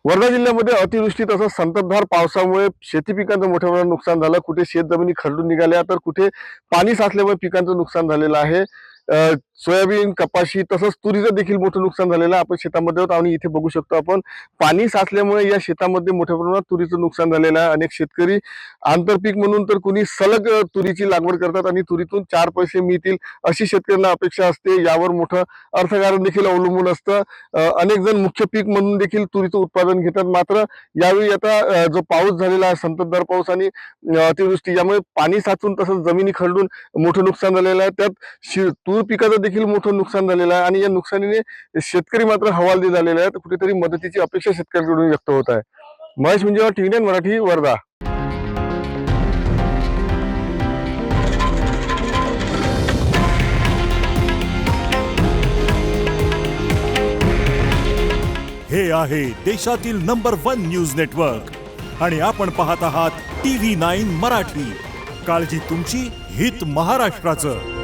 वर्धा जिल्ह्यामध्ये अतिवृष्टी तसंच संततधार पावसामुळे शेती पिकांचं मोठ्या प्रमाणात नुकसान झालं. कुठे शेतजमिनी खरडून निघाल्या तर कुठे पाणी साचल्यामुळे पिकांचं नुकसान झालेलं आहे. सोयाबीन, कपाशी तसंच तुरीचं देखील मोठं नुकसान झालेलं आहे. आपण शेतामध्ये आहोत आणि इथे बघू शकतो आपण पाणी साचल्यामुळे या शेतामध्ये मोठ्या प्रमाणात तुरीचं नुकसान झालेलं आहे. अनेक शेतकरी आंतरपीक म्हणून तर कुणी सलग तुरीची लागवड करतात आणि तुरीतून 4 पैसे मिळतील अशी शेतकऱ्यांना अपेक्षा असते. यावर मोठं अर्थकारण देखील अवलंबून असतं. अनेक जण मुख्य पीक म्हणून देखील तुरीचं उत्पादन घेतात. मात्र यावेळी आता जो पाऊस झालेला आहे संततधार पाऊस आणि अतिवृष्टी यामुळे पाणी साचून तसंच जमिनी खरडून मोठं नुकसान झालेलं आहे. त्यात तूर पिकाचं देखील मोठं नुकसान झालेलं आहे आणि या नुकसानीने शेतकरी मात्र हवालदिल झालेले आहेत. कुठेतरी मदतीची अपेक्षा शेतकऱ्यांकडून व्यक्त होत आहे. महेश मुंजेवार, टीव्ही 9 मराठी, वर्धा. हे आहे देशातील नंबर 1 न्यूज नेटवर्क आणि आपण पाहत आहात TV9 मराठी. काळजी तुमची, हित महाराष्ट्राचं.